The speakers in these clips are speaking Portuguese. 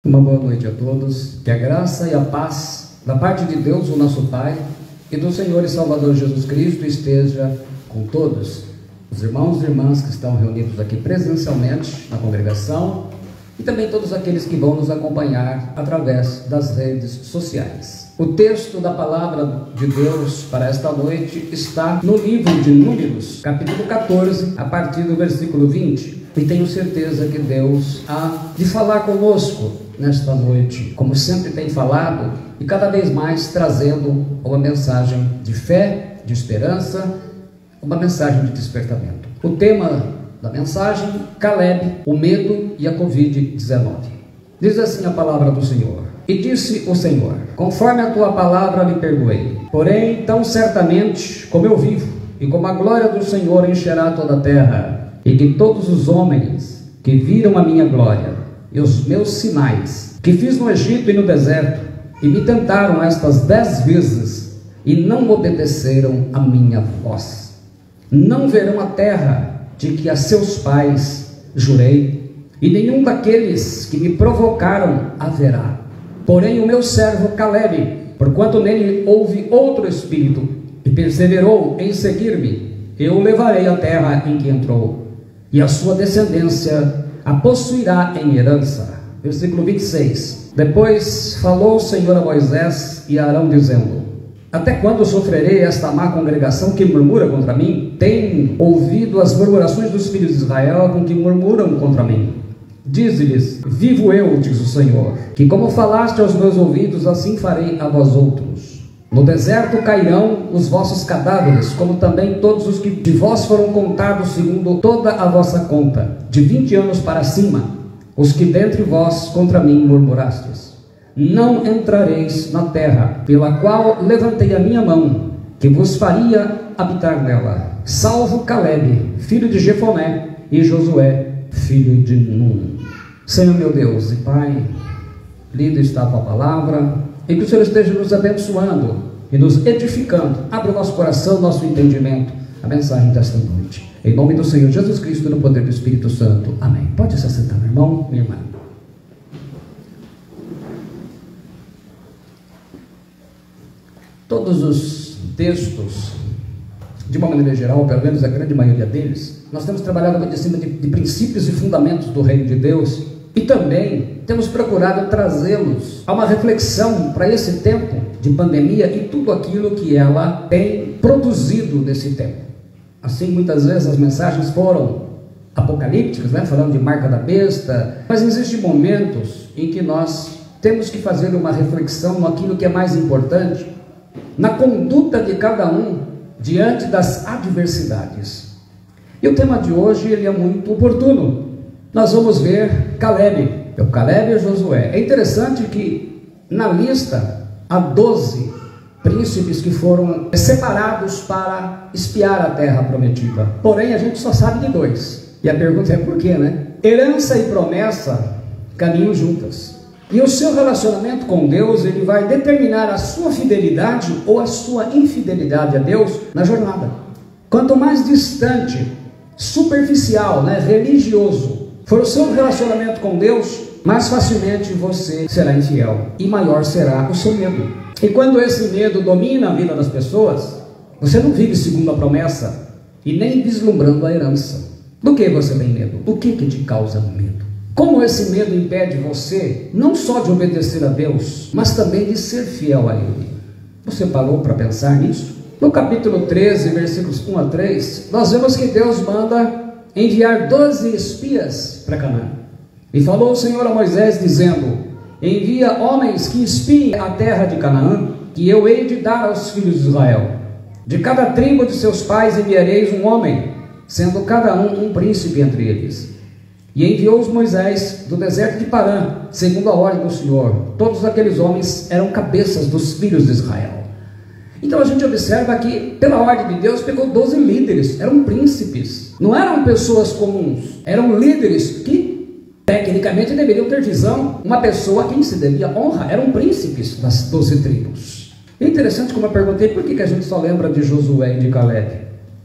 Uma boa noite a todos, que a graça e a paz da parte de Deus, o nosso Pai, e do Senhor e Salvador Jesus Cristo esteja com todos, os irmãos e irmãs que estão reunidos aqui presencialmente na congregação e também todos aqueles que vão nos acompanhar através das redes sociais. O texto da palavra de Deus para esta noite está no livro de Números, capítulo 14, a partir do versículo 20, e tenho certeza que Deus há de falar conosco nesta noite, como sempre tem falado, e cada vez mais trazendo uma mensagem de fé, de esperança, uma mensagem de despertamento. O tema da mensagem: Caleb, o medo e a Covid-19. Diz assim a palavra do Senhor: E disse o Senhor: Conforme a tua palavra lhe perdoei, porém tão certamente como eu vivo, e como a glória do Senhor encherá toda a terra, e que todos os homens que viram a minha glória e os meus sinais que fiz no Egito e no deserto, e me tentaram estas 10 vezes e não obedeceram a minha voz, não verão a terra de que a seus pais jurei, e nenhum daqueles que me provocaram haverá. Porém o meu servo Caleb, porquanto nele houve outro espírito, e perseverou em seguir-me, eu o levarei à terra em que entrou, e a sua descendência a possuirá em herança. Versículo 26. Depois falou o Senhor a Moisés e a Arão, dizendo: Até quando sofrerei esta má congregação que murmura contra mim? Tenho ouvido as murmurações dos filhos de Israel com que murmuram contra mim. Dize-lhes: Vivo eu, diz o Senhor, que como falaste aos meus ouvidos, assim farei a vós outros. No deserto cairão os vossos cadáveres, como também todos os que de vós foram contados segundo toda a vossa conta, de 20 anos para cima, os que dentre vós contra mim murmurastes. Não entrareis na terra, pela qual levantei a minha mão, que vos faria habitar nela, salvo Caleb, filho de Jefoné, e Josué, filho de Nun. Senhor meu Deus e Pai, lida está a tua palavra, e que o Senhor esteja nos abençoando e nos edificando. Abre o nosso coração, nosso entendimento, a mensagem desta noite. Em nome do Senhor Jesus Cristo, no poder do Espírito Santo. Amém. Pode se assentar, meu irmão, minha irmã. Todos os textos, de uma maneira geral, pelo menos a grande maioria deles, nós temos trabalhado muito em cima de princípios e fundamentos do reino de Deus, e também temos procurado trazê-los a uma reflexão para esse tempo de pandemia e tudo aquilo que ela tem produzido nesse tempo. Assim, muitas vezes as mensagens foram apocalípticas, falando de marca da besta, mas existem momentos em que nós temos que fazer uma reflexão naquilo que é mais importante, na conduta de cada um diante das adversidades. E o tema de hoje ele é muito oportuno. Nós vamos ver Caleb, o Caleb e Josué. É interessante que na lista há 12 príncipes que foram separados para espiar a terra prometida. Porém a gente só sabe de 2. E a pergunta é por quê, Herança e promessa caminham juntas. E o seu relacionamento com Deus, ele vai determinar a sua fidelidade ou a sua infidelidade a Deus na jornada. Quanto mais distante, superficial, religioso for o seu relacionamento com Deus, mais facilmente você será infiel e maior será o seu medo. E quando esse medo domina a vida das pessoas, você não vive segundo a promessa e nem vislumbrando a herança. Do que você tem medo? O que te causa medo? Como esse medo impede você não só de obedecer a Deus, mas também de ser fiel a Ele? Você parou para pensar nisso? No capítulo 13, versículos 1 a 3, nós vemos que Deus manda enviar 12 espias para Canaã. E falou o Senhor a Moisés, dizendo: Envia homens que espiem a terra de Canaã, que eu hei de dar aos filhos de Israel. De cada tribo de seus pais enviareis um homem, sendo cada um príncipe entre eles. E enviou-os Moisés do deserto de Parã, segundo a ordem do Senhor. Todos aqueles homens eram cabeças dos filhos de Israel. Então a gente observa que, pela ordem de Deus, pegou 12 líderes, eram príncipes, não eram pessoas comuns, eram líderes que, tecnicamente, deveriam ter visão. Uma pessoa a quem se devia honra, eram príncipes das 12 tribos. É interessante como eu perguntei, por que a gente só lembra de Josué e de Caleb?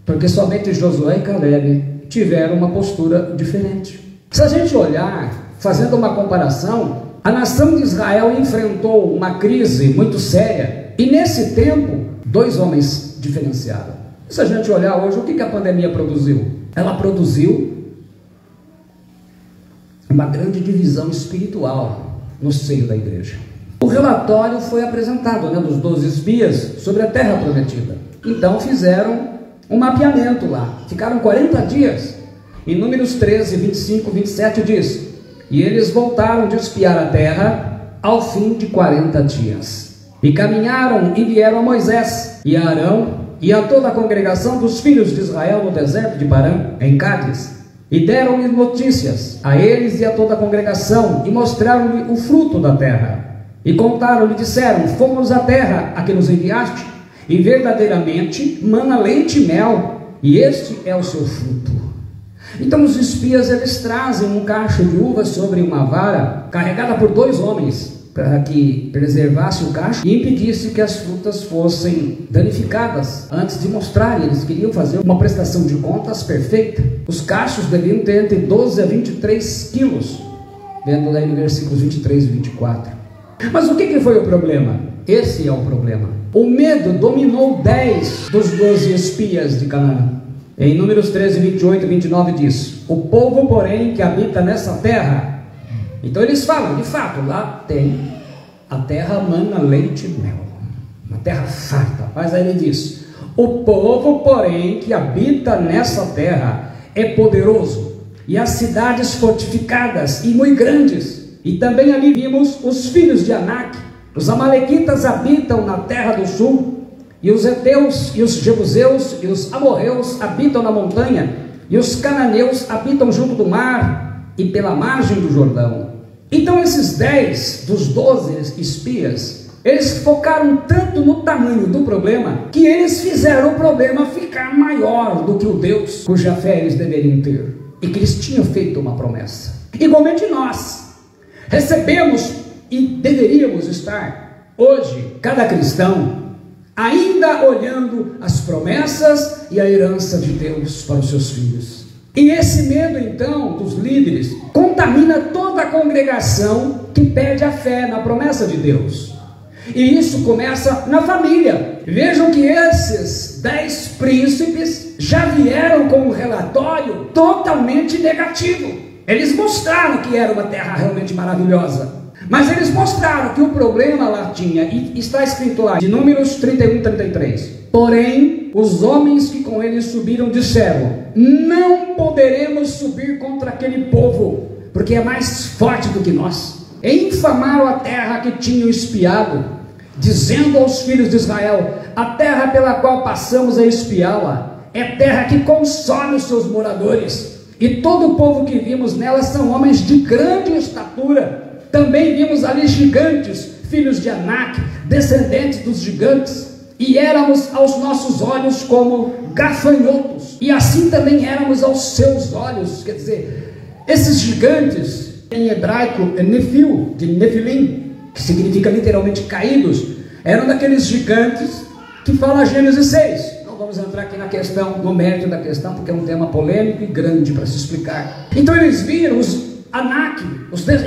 Porque somente Josué e Caleb tiveram uma postura diferente. Se a gente olhar, fazendo uma comparação, a nação de Israel enfrentou uma crise muito séria, e nesse tempo, dois homens diferenciaram. Se a gente olhar hoje, o que a pandemia produziu? Ela produziu uma grande divisão espiritual no seio da igreja. O relatório foi apresentado, dos 12 espias sobre a terra prometida. Então fizeram um mapeamento lá, ficaram 40 dias. Em Números 13, 25, 27 diz: e eles voltaram de espiar a terra ao fim de 40 dias. E caminharam e vieram a Moisés e a Arão e a toda a congregação dos filhos de Israel no deserto de Parã, em Cádiz, e deram-lhe notícias a eles e a toda a congregação, e mostraram-lhe o fruto da terra. E contaram-lhe, disseram: fomos à terra a que nos enviaste, e verdadeiramente mana leite e mel, e este é o seu fruto. Então os espias, eles trazem um cacho de uvas sobre uma vara, carregada por dois homens, para que preservasse o cacho e impedisse que as frutas fossem danificadas antes de mostrarem. Eles queriam fazer uma prestação de contas perfeita. Os cachos deviam ter entre 12 a 23 quilos, vendo aí no versículos 23 e 24. Mas o que foi o problema? Esse é o problema. O medo dominou 10 dos 12 espias de Canaã. Em Números 13, 28 e 29 diz: o povo, porém, que habita nessa terra. Então eles falam, de fato, lá tem a terra mana leite e mel, uma terra farta. Mas aí ele diz: o povo, porém, que habita nessa terra é poderoso, e as cidades fortificadas e muito grandes. E também ali vimos os filhos de Anak. Os amalequitas habitam na terra do sul, e os heteus e os jebuseus e os amorreus habitam na montanha, e os cananeus habitam junto do mar e pela margem do Jordão. Então esses 10 dos 12 espias, eles focaram tanto no tamanho do problema, que eles fizeram o problema ficar maior do que o Deus cuja fé eles deveriam ter, e que eles tinham feito uma promessa. Igualmente nós recebemos e deveríamos estar hoje, cada cristão, ainda olhando as promessas e a herança de Deus para os seus filhos. E esse medo, então, dos líderes, contamina toda a congregação que perde a fé na promessa de Deus. E isso começa na família. Vejam que esses 10 príncipes já vieram com um relatório totalmente negativo. Eles mostraram que era uma terra realmente maravilhosa, mas eles mostraram que o problema lá tinha, e está escrito lá, de Números 31, 33. Porém, os homens que com eles subiram disseram: não poderemos subir contra aquele povo, porque é mais forte do que nós. E infamaram a terra que tinham espiado, dizendo aos filhos de Israel: a terra pela qual passamos a espiá-la é terra que consome os seus moradores, e todo o povo que vimos nela são homens de grande estatura. Também vimos ali gigantes, filhos de Anak, descendentes dos gigantes, e éramos aos nossos olhos como gafanhotos, e assim também éramos aos seus olhos. Quer dizer, esses gigantes, em hebraico é Nefil, de Nefilim, que significa literalmente caídos, eram daqueles gigantes que fala Gênesis 6. Não vamos entrar aqui na questão, no mérito da questão, porque é um tema polêmico e grande para se explicar. Então eles viram os Anak,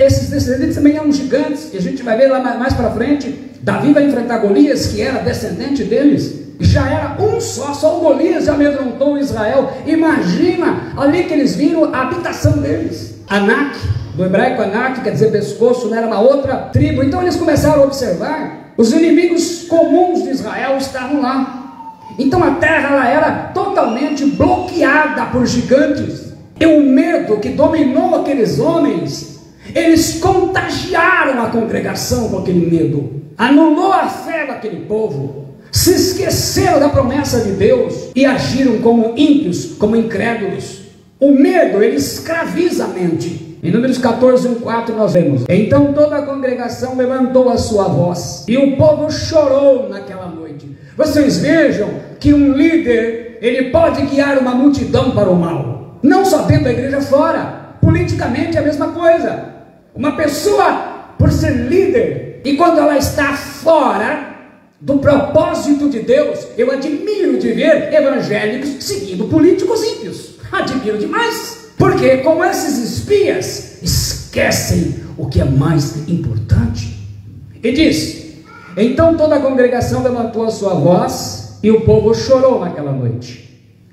esses descendentes também eram gigantes, e a gente vai ver lá mais para frente, Davi vai enfrentar Golias, que era descendente deles, e já era um só o Golias já amedrontou Israel. Imagina ali que eles viram a habitação deles. Anak, do hebraico Anak, quer dizer pescoço, né? Era uma outra tribo. Então eles começaram a observar, os inimigos comuns de Israel estavam lá. Então a terra ela era totalmente bloqueada por gigantes. E o medo que dominou aqueles homens, eles contagiaram a congregação com aquele medo, anulou a fé daquele povo, se esqueceram da promessa de Deus e agiram como ímpios, como incrédulos. O medo, ele escraviza a mente. Em Números 14, 1,4 nós vemos: então toda a congregação levantou a sua voz, e o povo chorou naquela noite. Vocês vejam que um líder, ele pode guiar uma multidão para o mal. Não só dentro da igreja, fora. Politicamente é a mesma coisa. Uma pessoa, por ser líder, e quando ela está fora do propósito de Deus, eu admiro de ver evangélicos seguindo políticos ímpios. Admiro demais. Porque como esses espias esquecem o que é mais importante. E diz: então toda a congregação levantou a sua voz, e o povo chorou naquela noite.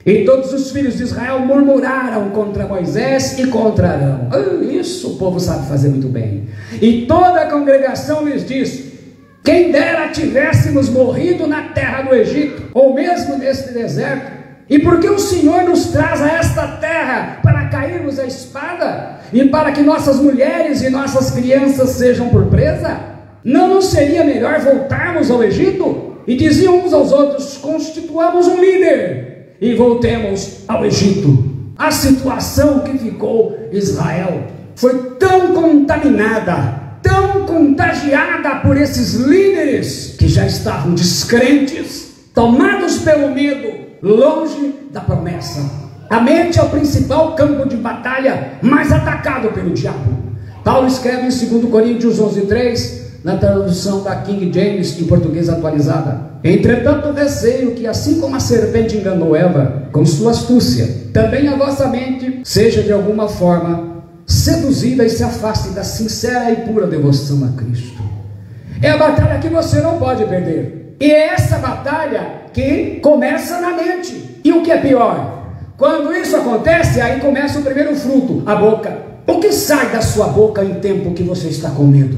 E todos os filhos de Israel murmuraram contra Moisés e contra Arão. Isso o povo sabe fazer muito bem. E toda a congregação lhes disse: quem dera tivéssemos morrido na terra do Egito, ou mesmo neste deserto. E por que o Senhor nos traz a esta terra para cairmos à espada, e para que nossas mulheres e nossas crianças sejam por presa? Não nos seria melhor voltarmos ao Egito? E diziam uns aos outros: constituamos um líder e voltemos ao Egito. A situação que ficou Israel foi tão contaminada, tão contagiada por esses líderes que já estavam descrentes, tomados pelo medo, longe da promessa. A mente é o principal campo de batalha mais atacado pelo diabo. Paulo escreve em 2 Coríntios 11:3, na tradução da King James, em português atualizada: entretanto receio que, assim como a serpente enganou Eva com sua astúcia, também a vossa mente seja de alguma forma seduzida e se afaste da sincera e pura devoção a Cristo. É a batalha que você não pode perder, e é essa batalha que começa na mente. E o que é pior, quando isso acontece, aí começa o primeiro fruto, a boca. O que sai da sua boca em tempo que você está com medo?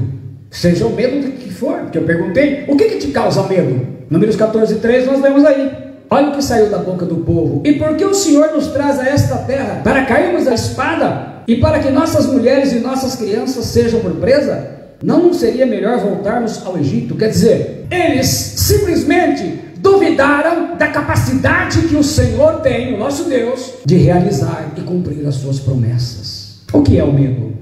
Seja o medo de que for, porque eu perguntei: o que te causa medo? Números 14:3 nós lemos aí: olha o que saiu da boca do povo. E por que o Senhor nos traz a esta terra para cairmos à espada, e para que nossas mulheres e nossas crianças sejam por presa? Não seria melhor voltarmos ao Egito? Quer dizer, eles simplesmente duvidaram da capacidade que o Senhor tem, o nosso Deus, de realizar e cumprir as suas promessas. O que é o medo?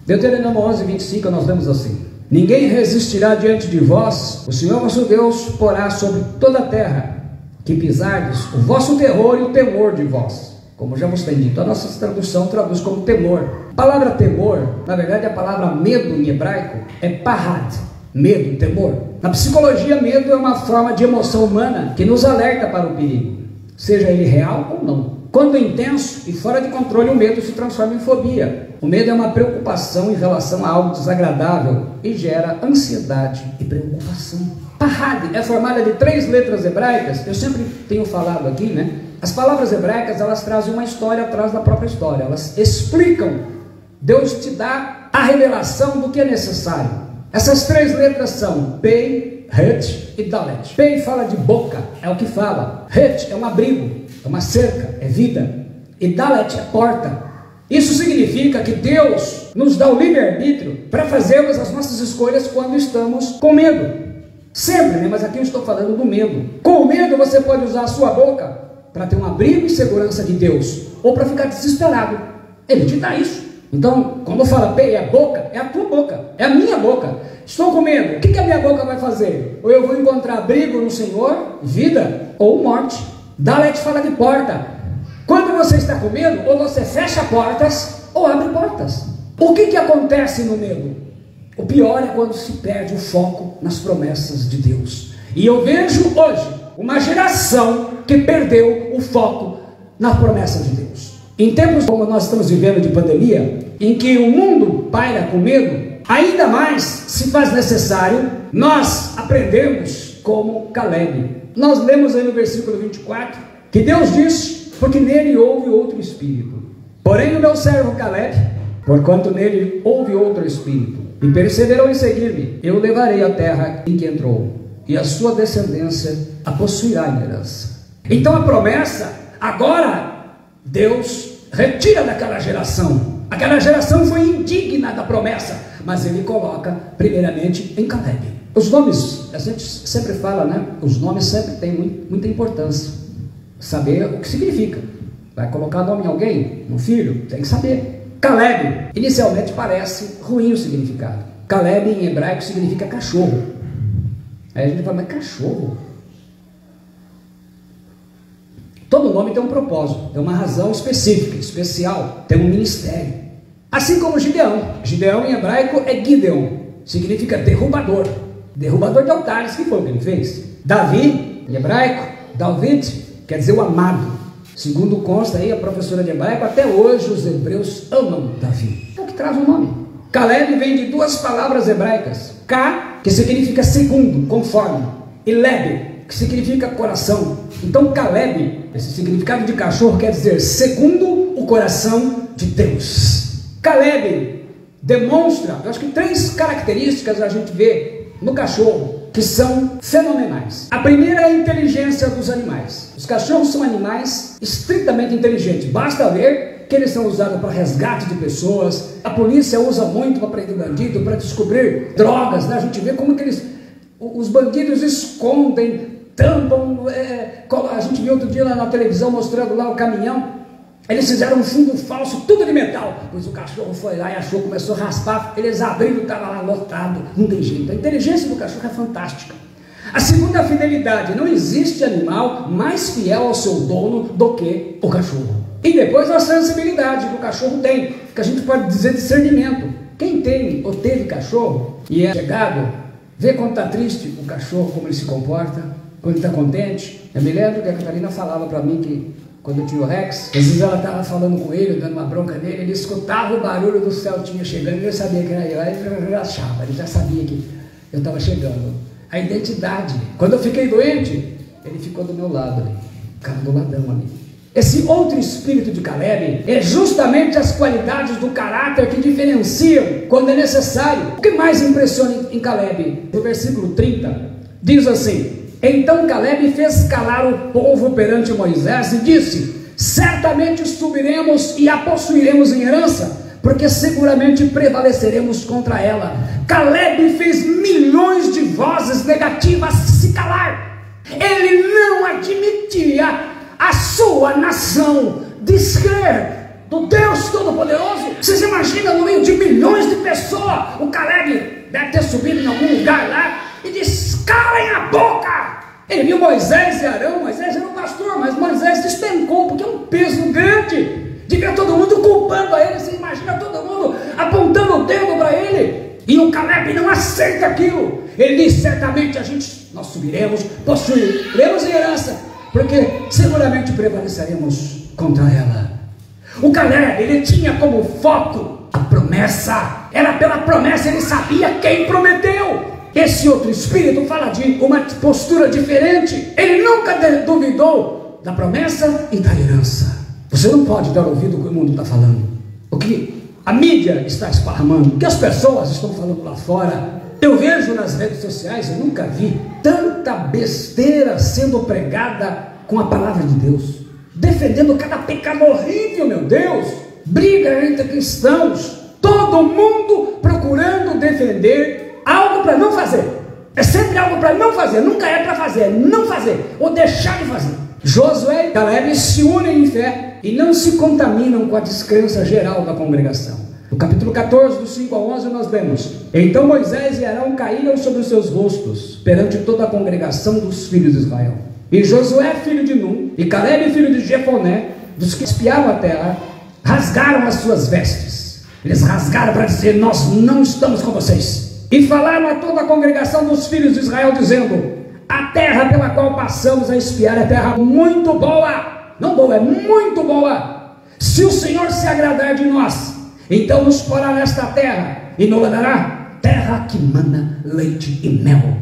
Deuteronômio 11:25 nós lemos assim: ninguém resistirá diante de vós, o Senhor vosso Deus porá sobre toda a terra que pisardes o vosso terror e o temor de vós. Como já vos tenho dito, a nossa tradução traduz como temor. A palavra temor, na verdade a palavra medo em hebraico é pahad, medo, temor. Na psicologia, medo é uma forma de emoção humana que nos alerta para o perigo, seja ele real ou não. Quando é intenso e fora de controle, o medo se transforma em fobia. O medo é uma preocupação em relação a algo desagradável e gera ansiedade e preocupação. Pahad é formada de 3 letras hebraicas. Eu sempre tenho falado aqui, né? As palavras hebraicas, elas trazem uma história atrás da própria história. Elas explicam. Deus te dá a revelação do que é necessário. Essas 3 letras são Pei, Het e Dalet. Pei fala de boca, é o que fala. Het é um abrigo, é uma cerca, é vida. E Dalet é porta. Isso significa que Deus nos dá o livre-arbítrio para fazermos as nossas escolhas quando estamos com medo. Sempre, né? Mas aqui eu estou falando do medo. Com o medo você pode usar a sua boca para ter um abrigo e segurança de Deus, ou para ficar desesperado. Ele te dá isso. Então, quando fala Pei, é boca, é a tua boca, é a minha boca. Estou com medo, o que a minha boca vai fazer? Ou eu vou encontrar abrigo no Senhor, vida, ou morte. Dalet fala de porta. Quando você está com medo, ou você fecha portas, ou abre portas. O que acontece no medo? O pior é quando se perde o foco nas promessas de Deus. E eu vejo hoje uma geração que perdeu o foco nas promessas de Deus. Em tempos como nós estamos vivendo de pandemia, em que o mundo paira com medo, ainda mais se faz necessário nós aprendermos como Caleb. Nós lemos aí no versículo 24, que Deus diz: porque nele houve outro espírito. Porém o meu servo Caleb, porquanto nele houve outro espírito, e perseverou em seguir-me, eu levarei a terra em que entrou, e a sua descendência a possuirá em herança. Então a promessa, agora Deus retira daquela geração. Aquela geração foi indigna da promessa, mas ele coloca primeiramente em Caleb. Os nomes, a gente sempre fala, né? Os nomes sempre têm muita importância. Saber o que significa. Vai colocar nome em alguém? No filho? Tem que saber. Caleb, inicialmente parece ruim o significado. Caleb em hebraico significa cachorro. Aí a gente fala: mas cachorro? Todo nome tem um propósito, tem uma razão específica, especial, tem um ministério. Assim como Gideão. Gideão em hebraico é Gideon, significa derrubador. Derrubador de altares, que foi o que ele fez. Davi, em hebraico, David, quer dizer o amado. Segundo consta aí a professora de hebraico, até hoje os hebreus amam Davi. É o que traz o nome. Caleb vem de duas palavras hebraicas. Ka, que significa segundo, conforme, e Leb, que significa coração. Então Caleb, esse significado de cachorro quer dizer segundo o coração de Deus. Caleb demonstra, eu acho que 3 características a gente vê no cachorro que são fenomenais. A primeira é a inteligência dos animais. Os cachorros são animais estritamente inteligentes. Basta ver que eles são usados para resgate de pessoas. A polícia usa muito para prender bandido, para descobrir drogas, né? A gente vê como que os bandidos escondem, tampam. A gente viu outro dia lá na televisão mostrando lá o caminhão. Eles fizeram um fundo falso, tudo de metal. Pois o cachorro foi lá e achou, começou a raspar. Eles abriram, estava lá lotado. Não tem jeito. A inteligência do cachorro é fantástica. A segunda é a fidelidade. Não existe animal mais fiel ao seu dono do que o cachorro. E depois a sensibilidade que o cachorro tem, que a gente pode dizer discernimento. Quem tem ou teve cachorro e é chegado, vê quando está triste o cachorro, como ele se comporta, quando está contente. Eu me lembro que a Catarina falava para mim que quando eu tinha o Rex, às vezes ela estava falando com ele, dando uma bronca nele, ele escutava o barulho do Celtinha chegando, ele já sabia que era eu, aí ele já achava, ele já sabia que eu estava chegando. A identidade. Quando eu fiquei doente, ele ficou do meu lado ali, ficava do ladão ali. Esse outro espírito de Caleb é justamente as qualidades do caráter que diferenciam quando é necessário. O que mais impressiona em Caleb? No versículo 30, diz assim: então Caleb fez calar o povo perante Moisés e disse: certamente subiremos e a possuiremos em herança, porque seguramente prevaleceremos contra ela. Caleb fez milhões de vozes negativas se calar. Ele não admitia a sua nação descrer do Deus Todo-Poderoso. Vocês imaginam, no meio de milhões de pessoas, o Caleb deve ter subido em algum lugar lá e disse: calem a boca. Ele viu Moisés e Arão. Moisés era um pastor, mas Moisés despencou, porque é um peso grande de ver todo mundo culpando a ele. Você imagina todo mundo apontando o dedo para ele, e o Caleb não aceita aquilo. Ele diz: certamente nós subiremos, possuiremos em herança, porque seguramente prevaleceremos contra ela. O Caleb, ele tinha como foco a promessa. Era pela promessa, ele sabia quem prometeu. Esse outro espírito fala de uma postura diferente. Ele nunca duvidou da promessa e da herança. Você não pode dar ouvido ao que o mundo está falando, o que a mídia está esparramando, o que as pessoas estão falando lá fora. Eu vejo nas redes sociais, eu nunca vi tanta besteira sendo pregada com a palavra de Deus, defendendo cada pecado horrível, meu Deus, briga entre cristãos, todo mundo procurando defender algo para não fazer. É sempre algo para não fazer, nunca é para fazer, não fazer ou deixar de fazer. Josué e Caleb se unem em fé e não se contaminam com a descrença geral da congregação. No capítulo 14, do 5 a 11, nós vemos: então Moisés e Arão caíram sobre os seus rostos perante toda a congregação dos filhos de Israel. E Josué, filho de Nun, e Caleb, filho de Jefoné, dos que espiavam a terra, rasgaram as suas vestes. Eles rasgaram para dizer: nós não estamos com vocês. E falaram a toda a congregação dos filhos de Israel, dizendo: a terra pela qual passamos a espiar é terra muito boa. Não boa, é muito boa. Se o Senhor se agradar de nós, então nos porá nesta terra e nos dará terra que mana leite e mel.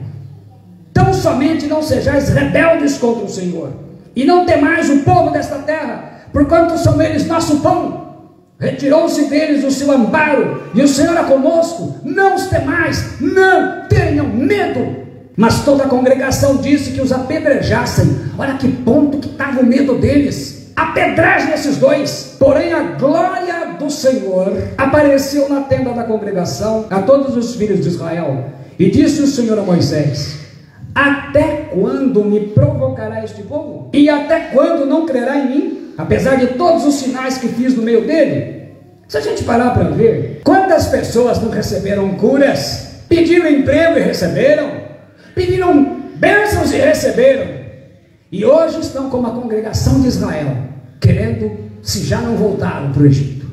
Tão somente não sejais rebeldes contra o Senhor, e não temais o povo desta terra, porquanto são eles nosso pão. Retirou-se deles o seu amparo, e o Senhor é conosco. Não os temais, não tenham medo. Mas toda a congregação disse que os apedrejassem. Olha que ponto que estava o medo deles. Apedrejem esses dois. Porém a glória do Senhor apareceu na tenda da congregação a todos os filhos de Israel. E disse o Senhor a Moisés: até quando me provocará este povo? E até quando não crerá em mim? Apesar de todos os sinais que fiz no meio dele. Se a gente parar para ver, quantas pessoas não receberam curas, pediram emprego e receberam, pediram bênçãos e receberam, e hoje estão como a congregação de Israel, querendo, se já não voltaram para o Egito.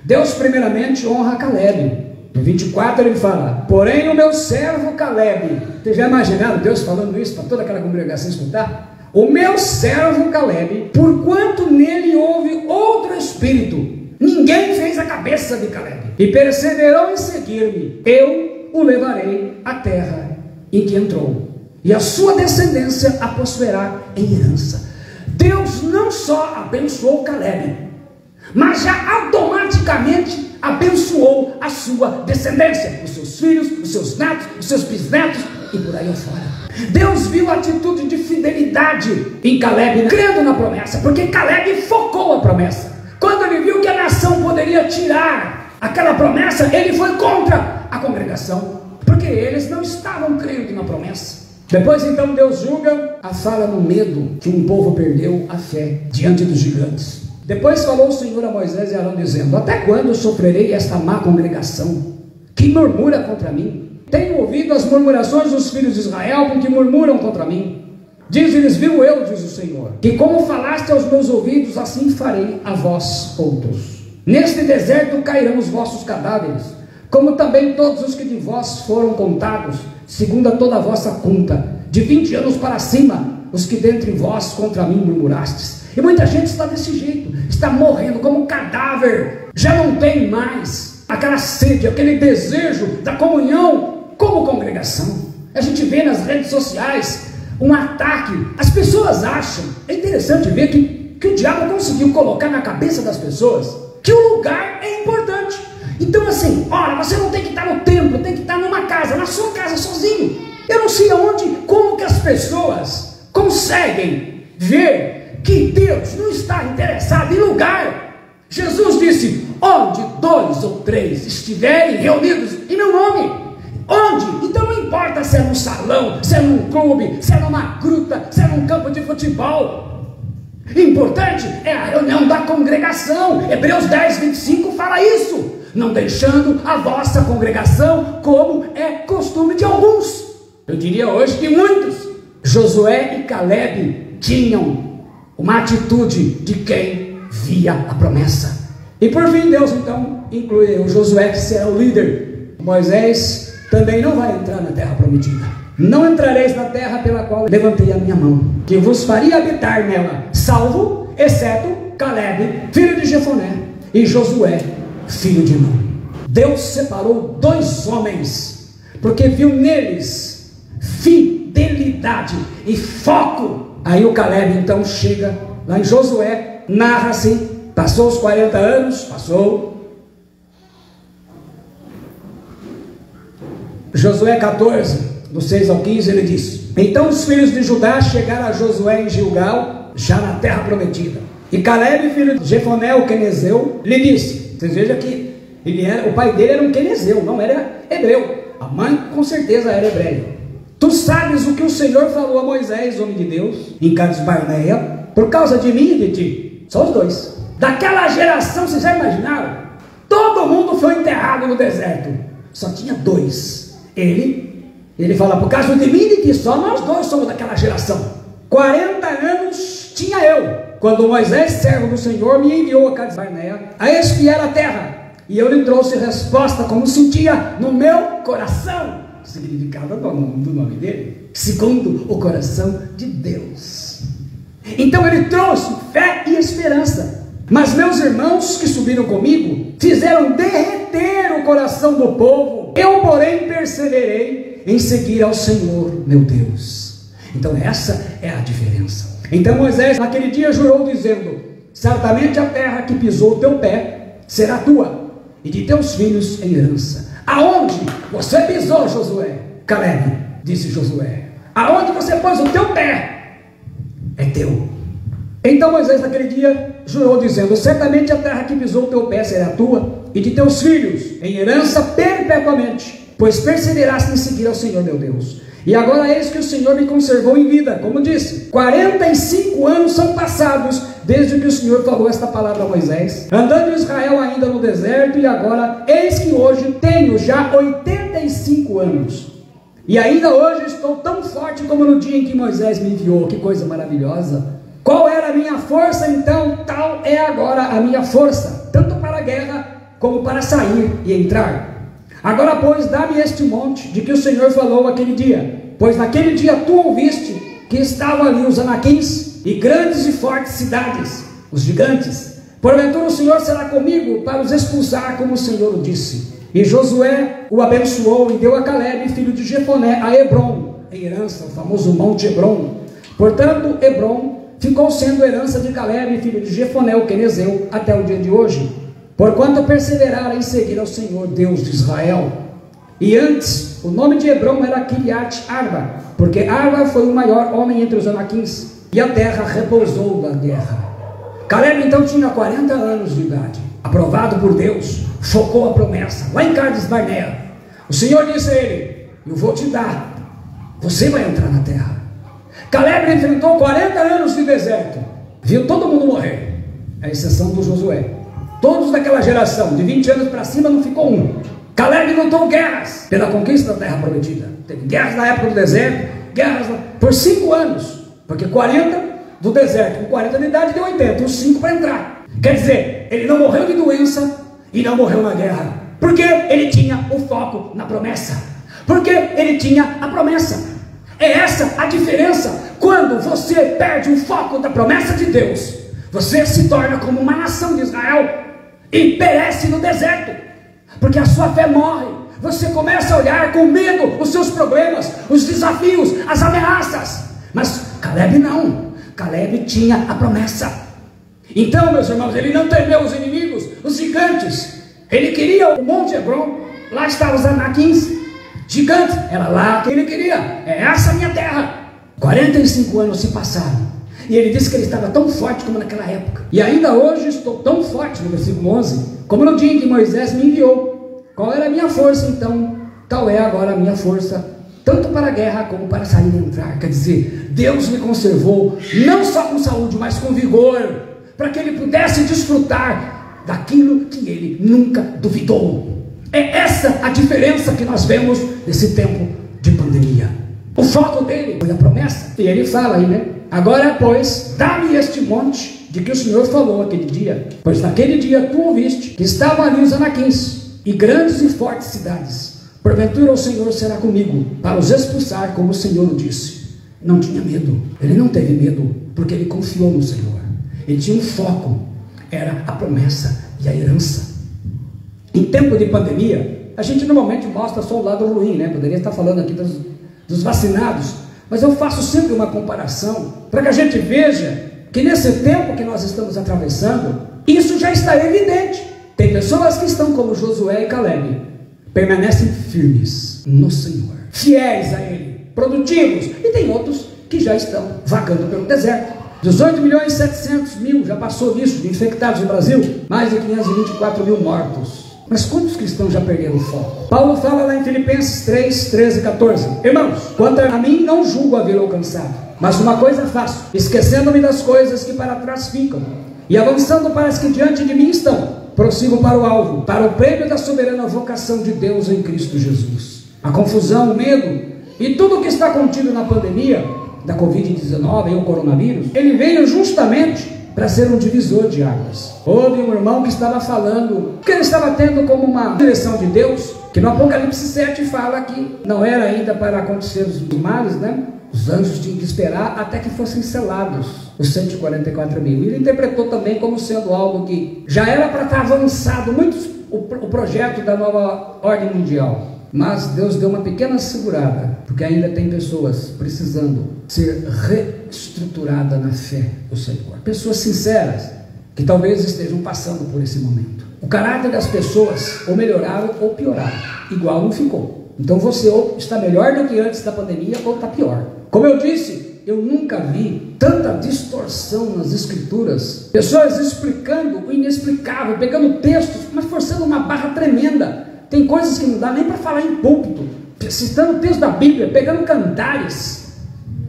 Deus primeiramente honra Caleb. No 24 ele fala: porém o meu servo Caleb. Vocês já imaginaram Deus falando isso para toda aquela congregação escutar? o meu servo Calebe, porquanto nele houve outro espírito. Ninguém fez a cabeça de Calebe, e perseverou em seguir-me. Eu o levarei à terra em que entrou, e a sua descendência a possuirá em herança. Deus não só abençoou Calebe, mas já automaticamente abençoou a sua descendência, os seus filhos, os seus netos, os seus bisnetos e por aí afora. Deus viu a atitude de fidelidade em Calebe, crendo na promessa, porque Calebe focou a promessa. Quando ele viu que a nação poderia tirar aquela promessa, ele foi contra a congregação, porque eles não estavam crendo na promessa. Depois então Deus julga a fala no medo, que um povo perdeu a fé diante dos gigantes. Depois falou o Senhor a Moisés e Arão dizendo: até quando sofrerei esta má congregação que murmura contra mim? Tenho ouvido as murmurações dos filhos de Israel, porque murmuram contra mim. Diz-lhes: viu eu, diz o Senhor, que como falaste aos meus ouvidos, assim farei a vós outros. Neste deserto cairão os vossos cadáveres, como também todos os que de vós foram contados, segundo a toda a vossa conta, de 20 anos para cima, os que dentre vós contra mim murmurastes. E muita gente está desse jeito, está morrendo como cadáver, já não tem mais aquela sede, aquele desejo da comunhão como congregação. A gente vê nas redes sociais um ataque. As pessoas acham, é interessante ver que o diabo conseguiu colocar na cabeça das pessoas que o lugar é importante. Então assim, olha, você não tem que estar no templo, tem que estar numa casa, na sua casa sozinho. Eu não sei aonde, como que as pessoas conseguem ver que Deus não está interessado em lugar. Jesus disse: onde 2 ou 3 estiverem reunidos em meu nome. Onde? Então não importa se é num salão, se é num clube, se é numa gruta, se é num campo de futebol. Importante é a reunião da congregação. Hebreus 10, 25 fala isso. Não deixando a vossa congregação, como é costume de alguns. Eu diria hoje que muitos. Josué e Calebe tinham uma atitude de quem via a promessa. E por fim Deus então incluiu Josué, que será o líder. Moisés também não vai entrar na terra prometida. Não entrareis na terra pela qual levantei a minha mão, que vos faria habitar nela, salvo, exceto Calebe, filho de Jefoné, e Josué, filho de Nun. Deus separou 2 homens, porque viu neles fidelidade e foco. Aí o Calebe então chega lá em Josué, narra-se, passou os 40 anos, passou. Josué 14, do 6 ao 15, ele diz: então os filhos de Judá chegaram a Josué em Gilgal, já na terra prometida. E Calebe, filho de Jefoné, o quenezeu, lhe disse, vocês vejam que o pai dele era um quenezeu, não era hebreu. A mãe com certeza era hebreia. Tu sabes o que o Senhor falou a Moisés, homem de Deus, em Cades Barneia, por causa de mim e de ti. Só os 2. Daquela geração, vocês já imaginaram? Todo mundo foi enterrado no deserto. Só tinha 2. Ele fala, por causa de mim e de ti, só nós 2 somos daquela geração. 40 anos tinha eu, quando Moisés, servo do Senhor, me enviou a Cades Barneia a espiar a terra. E eu lhe trouxe resposta como sentia no meu coração. O significado do nome dele, segundo o coração de Deus. Então ele trouxe fé e esperança. Mas meus irmãos que subiram comigo fizeram derreter o coração do povo. Eu, porém, perseverei em seguir ao Senhor, meu Deus. Então essa é a diferença. Então Moisés naquele dia jurou dizendo: certamente a terra que pisou o teu pé será tua, e de teus filhos em herança. Aonde você pisou, Josué? Calebe, disse Josué, aonde você pôs o teu pé é teu. Então Moisés naquele dia jurou dizendo: certamente a terra que pisou o teu pé será tua, e de teus filhos em herança perpetuamente, pois perseveraste em seguir ao Senhor meu Deus. E agora eis que o Senhor me conservou em vida, como disse. 45 anos são passados desde que o Senhor falou esta palavra a Moisés, andando Israel ainda no deserto, e agora eis que hoje tenho já 85 anos, e ainda hoje estou tão forte como no dia em que Moisés me enviou. Que coisa maravilhosa! Qual era a minha força então? Tal é agora a minha força, tanto para a guerra como para sair e entrar. Agora pois dá-me este monte de que o Senhor falou aquele dia, pois naquele dia tu ouviste que estavam ali os anaquins e grandes e fortes cidades, os gigantes. Porventura o Senhor será comigo para os expulsar, como o Senhor o disse. E Josué o abençoou e deu a Calebe, filho de Jefoné, a Hebrom, em herança, o famoso monte Hebrom. Portanto, Hebrom ficou sendo herança de Calebe, filho de Jefoné, o quenezeu, até o dia de hoje, porquanto perseveraram em seguir ao Senhor, Deus de Israel. E antes, o nome de Hebrom era Kiriat Arba, porque Arba foi o maior homem entre os anaquins, e a terra repousou da guerra. Calebe então tinha 40 anos de idade, aprovado por Deus, focou a promessa, lá em Cades Barnea. O Senhor disse a ele: eu vou te dar, você vai entrar na terra. Calebe enfrentou 40 anos de deserto, viu todo mundo morrer, à exceção do Josué. Todos daquela geração, de 20 anos para cima, não ficou um. Calebe lutou guerras pela conquista da terra prometida. Teve guerras na época do deserto, guerras por 5 anos, porque 40 do deserto, com 40 de idade, deu 80, os 5 para entrar. Quer dizer, ele não morreu de doença e não morreu na guerra, porque ele tinha o foco na promessa, porque ele tinha a promessa. É essa a diferença. Quando você perde o foco da promessa de Deus, você se torna como uma nação de Israel e perece no deserto, porque a sua fé morre. Você começa a olhar com medo os seus problemas, os desafios, as ameaças. Mas Calebe não. Calebe tinha a promessa. Então, meus irmãos, ele não temeu os inimigos, os gigantes. Ele queria o monte Hebrom, lá estavam os anaquins, gigantes, era lá que ele queria. É essa a minha terra. 45 anos se passaram, e ele disse que ele estava tão forte como naquela época. E ainda hoje estou tão forte, no versículo 11, como no dia em que Moisés me enviou. Qual era a minha força então? Tal é agora a minha força, tanto para a guerra como para sair e entrar. Quer dizer, Deus me conservou, não só com saúde, mas com vigor, para que ele pudesse desfrutar daquilo que ele nunca duvidou. É essa a diferença que nós vemos nesse tempo de pandemia. O foco dele foi a promessa, e ele fala aí, né? Agora, pois, dá-me este monte de que o Senhor falou aquele dia, pois naquele dia tu ouviste que estavam ali os anaquins e grandes e fortes cidades. Porventura o Senhor será comigo para os expulsar, como o Senhor o disse. Não tinha medo, ele não teve medo, porque ele confiou no Senhor. Ele tinha um foco, era a promessa e a herança. Em tempo de pandemia, a gente normalmente mostra só o lado ruim, né? Poderia estar falando aqui dos vacinados, mas eu faço sempre uma comparação, para que a gente veja que nesse tempo que nós estamos atravessando, isso já está evidente. Tem pessoas que estão como Josué e Calebe, permanecem firmes no Senhor, fiéis a Ele, produtivos, e tem outros que já estão vagando pelo deserto. 18.700.000 já passou disso, de infectados no Brasil, mais de 524 mil mortos. Mas quantos cristãos já perderam o foco? Paulo fala lá em Filipenses 3, 13 e 14. Irmãos, quanto a mim, não julgo haver alcançado, mas uma coisa faço, esquecendo-me das coisas que para trás ficam, e avançando para as que diante de mim estão, prossigo para o alvo, para o prêmio da soberana vocação de Deus em Cristo Jesus. A confusão, o medo e tudo o que está contido na pandemia da Covid-19 e o coronavírus, ele veio justamente para ser um divisor de águas. Houve um irmão que estava falando que ele estava tendo como uma direção de Deus, que no Apocalipse 7 fala que não era ainda para acontecer os males, né? Os anjos tinham que esperar até que fossem selados os 144 mil. Ele interpretou também como sendo algo que já era para estar avançado muito o projeto da nova ordem mundial. Mas Deus deu uma pequena segurada, porque ainda tem pessoas precisando ser reestruturadas na fé do Senhor. Pessoas sinceras, que talvez estejam passando por esse momento. O caráter das pessoas ou melhoraram ou pioraram, igual não ficou. Então você ou está melhor do que antes da pandemia ou está pior. Como eu disse, eu nunca vi tanta distorção nas escrituras, pessoas explicando o inexplicável, pegando textos, mas forçando uma barra tremenda. Tem coisas que não dá nem para falar em púlpito, citando o texto da Bíblia, pegando cantares.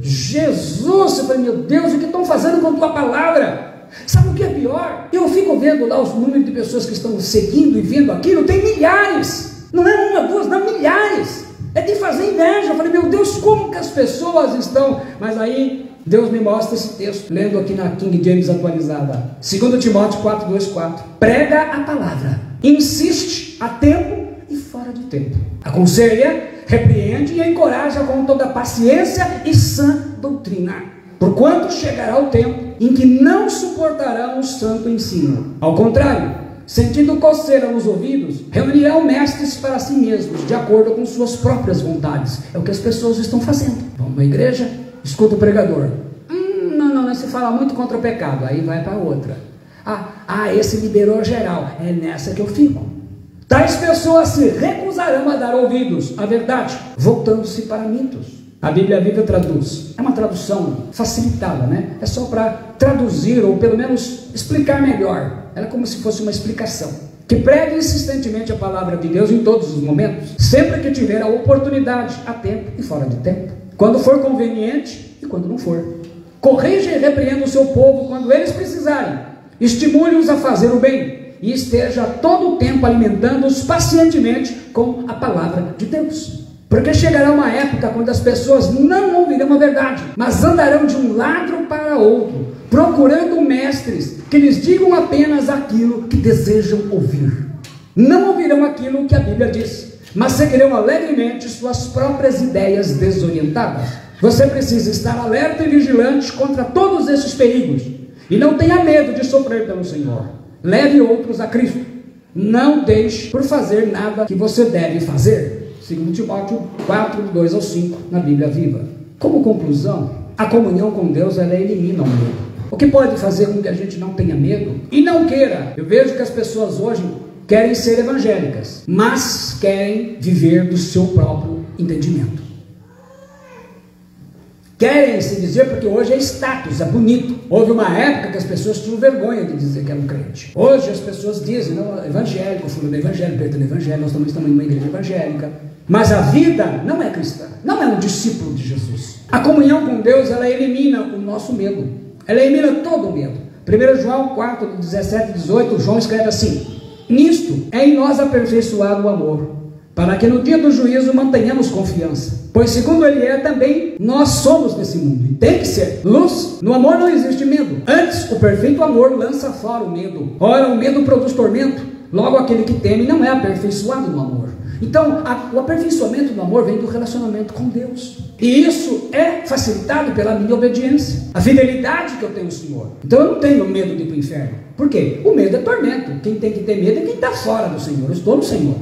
Jesus, eu falei, meu Deus, o que estão fazendo com a tua palavra? Sabe o que é pior? Eu fico vendo lá os números de pessoas que estão seguindo e vendo aquilo, tem milhares, não é uma, duas, não, milhares. É de fazer inveja. Eu falei, meu Deus, como que as pessoas estão? Mas aí Deus me mostra esse texto, lendo aqui na King James atualizada, 2 Timóteo 4, 2, 4. Prega a palavra, insiste a tempo e fora de tempo, aconselha, repreende e encoraja com toda paciência e sã doutrina, porquanto chegará o tempo em que não suportarão o santo ensino. Ao contrário, sentindo coceira nos ouvidos, reunirão mestres para si mesmos, de acordo com suas próprias vontades. É o que as pessoas estão fazendo. Vão na igreja, escuta o pregador. Não se fala muito contra o pecado, aí vai para outra. Esse liberou geral, é nessa que eu fico. Tais pessoas se recusarão a dar ouvidos à verdade, voltando-se para mitos. A Bíblia Viva traduz, é uma tradução facilitada, né? É só para traduzir, ou pelo menos explicar melhor. Ela é como se fosse uma explicação. Que pregue insistentemente a palavra de Deus em todos os momentos, sempre que tiver a oportunidade, a tempo e fora de tempo, quando for conveniente e quando não for. Corrija e repreenda o seu povo quando eles precisarem, estimule-os a fazer o bem, e esteja todo o tempo alimentando-os pacientemente com a palavra de Deus. Porque chegará uma época quando as pessoas não ouvirão a verdade, mas andarão de um lado para outro, procurando mestres que lhes digam apenas aquilo que desejam ouvir. Não ouvirão aquilo que a Bíblia diz, mas seguirão alegremente suas próprias ideias desorientadas. Você precisa estar alerta e vigilante contra todos esses perigos, e não tenha medo de sofrer pelo Senhor. Leve outros a Cristo. Não deixe por fazer nada que você deve fazer. 2 Timóteo 4, 2 ao 5, na Bíblia Viva. Como conclusão, a comunhão com Deus, ela elimina o medo. O que pode fazer com que a gente não tenha medo e não queira? Eu vejo que as pessoas hoje querem ser evangélicas, mas querem viver do seu próprio entendimento. Querem se dizer porque hoje é status, é bonito. Houve uma época que as pessoas tinham vergonha de dizer que eram crente. Hoje as pessoas dizem, não, evangélico, fulano do evangelho, perto do evangelho, nós também estamos em uma igreja evangélica. Mas a vida não é cristã, não é um discípulo de Jesus. A comunhão com Deus, ela elimina o nosso medo. Ela elimina todo o medo. 1 João 4, 17 e 18, João escreve assim: nisto é em nós aperfeiçoado o amor, para que no dia do juízo mantenhamos confiança. Pois segundo ele é, também nós somos desse mundo, e tem que ser. Luz, no amor não existe medo. Antes, o perfeito amor lança fora o medo. Ora, o medo produz tormento. Logo, aquele que teme não é aperfeiçoado no amor. Então, o aperfeiçoamento do amor vem do relacionamento com Deus. E isso é facilitado pela minha obediência, a fidelidade que eu tenho ao Senhor. Então eu não tenho medo de ir para o inferno. Por quê? O medo é tormento. Quem tem que ter medo é quem está fora do Senhor. Eu estou no Senhor.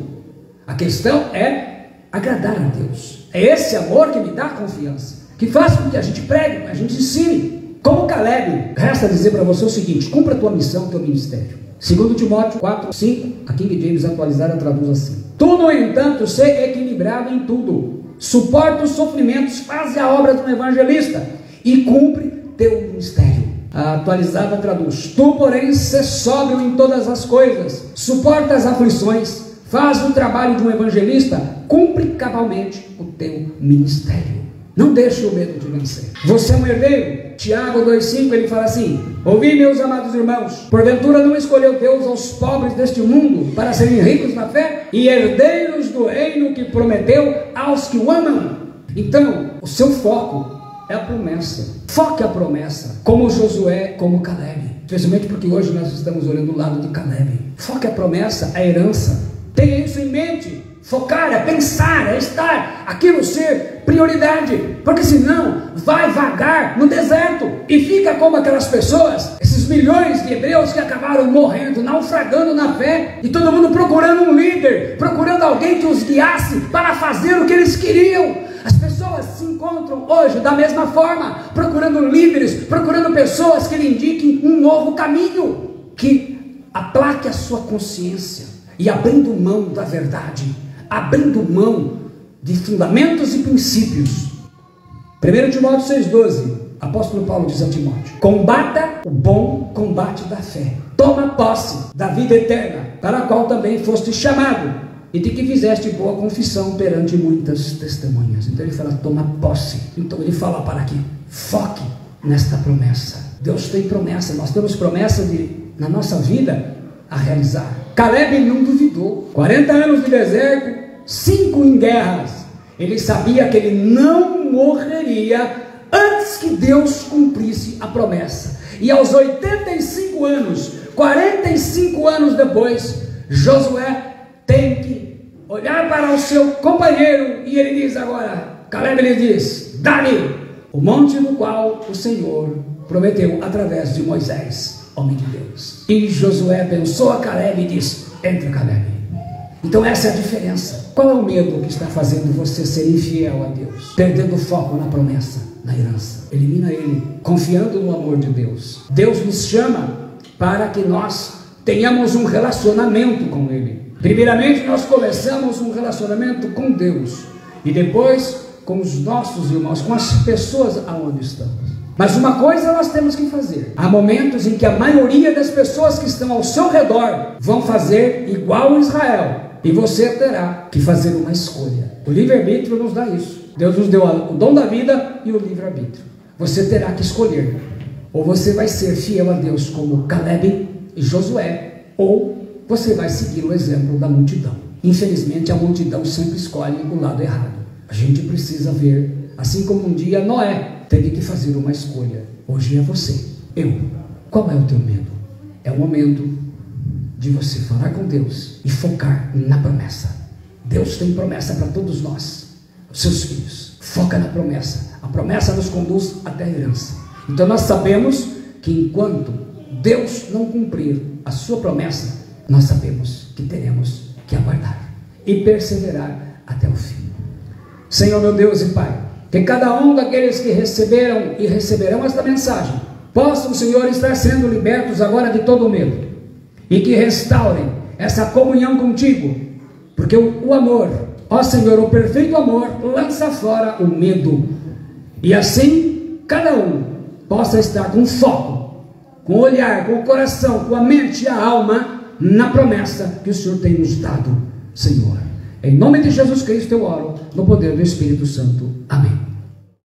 A questão é agradar a Deus. É esse amor que me dá confiança, que faz com que a gente pregue, a gente ensine. Como Caleb, resta dizer para você o seguinte: cumpra a tua missão, teu ministério. 2 Timóteo 4, 5, a King James atualizada traduz assim: tu, no entanto, sê equilibrado em tudo, suporta os sofrimentos, faz a obra de um evangelista e cumpre teu ministério. A atualizada traduz: tu, porém, sê sóbrio em todas as coisas, suporta as aflições, faz o trabalho de um evangelista, cumpre cabalmente o teu ministério. Não deixe o medo de vencer. Você é um herdeiro. Tiago 2,5, ele fala assim: ouvi, meus amados irmãos, porventura não escolheu Deus aos pobres deste mundo para serem ricos na fé e herdeiros do reino que prometeu aos que o amam? Então, o seu foco é a promessa. Foque a promessa, como Josué, como Caleb. Especialmente porque hoje nós estamos olhando o lado de Caleb. Foque a promessa, a herança. Tenha isso em mente. Focar é pensar, é estar, aquilo ser prioridade, porque senão vai vagar no deserto e fica como aquelas pessoas, esses milhões de hebreus que acabaram morrendo, naufragando na fé, e todo mundo procurando um líder, procurando alguém que os guiasse para fazer o que eles queriam. As pessoas se encontram hoje da mesma forma, procurando líderes, procurando pessoas que lhe indiquem um novo caminho, que aplaque a sua consciência e abrindo mão da verdade, abrindo mão de fundamentos e princípios. 1 Timóteo 6,12, apóstolo Paulo diz a Timóteo: combata o bom combate da fé, toma posse da vida eterna, para a qual também foste chamado, e de que fizeste boa confissão perante muitas testemunhas. Então ele fala, toma posse. Então ele fala para que foque nesta promessa. Deus tem promessa, nós temos promessa na nossa vida a realizar. Caleb não duvidou. 40 anos de deserto, 5 em guerras. Ele sabia que ele não morreria antes que Deus cumprisse a promessa. E aos 85 anos, 45 anos depois, Josué tem que olhar para o seu companheiro e ele diz agora, Caleb lhe diz, dá-lhe o monte no qual o Senhor prometeu através de Moisés, homem de Deus. E Josué abençoa Caleb e diz, entra Caleb. Então essa é a diferença. Qual é o medo que está fazendo você ser infiel a Deus? Perdendo o foco na promessa, na herança. Elimina ele, confiando no amor de Deus. Deus nos chama para que nós tenhamos um relacionamento com Ele. Primeiramente nós começamos um relacionamento com Deus e depois com os nossos irmãos, com as pessoas aonde estamos. Mas uma coisa nós temos que fazer. Há momentos em que a maioria das pessoas que estão ao seu redor vão fazer igual a Israel, e você terá que fazer uma escolha. O livre-arbítrio nos dá isso. Deus nos deu o dom da vida e o livre-arbítrio. Você terá que escolher. Ou você vai ser fiel a Deus como Caleb e Josué, ou você vai seguir o exemplo da multidão. Infelizmente a multidão sempre escolhe o lado errado. A gente precisa ver, assim como um dia Noé teve que fazer uma escolha. Hoje é você, eu. Qual é o teu medo? É o momento de você falar com Deus e focar na promessa. Deus tem promessa para todos nós, seus filhos. Foca na promessa. A promessa nos conduz até a herança. Então nós sabemos que enquanto Deus não cumprir a sua promessa, nós sabemos que teremos que aguardar e perseverar até o fim. Senhor meu Deus e Pai, que cada um daqueles que receberam e receberão esta mensagem possam, Senhor, estar sendo libertos agora de todo o medo e que restaurem essa comunhão contigo, porque o amor, ó Senhor, o perfeito amor lança fora o medo, e assim cada um possa estar com foco, com o olhar, com o coração, com a mente e a alma na promessa que o Senhor tem nos dado, Senhor. Em nome de Jesus Cristo eu oro, no poder do Espírito Santo. Amém.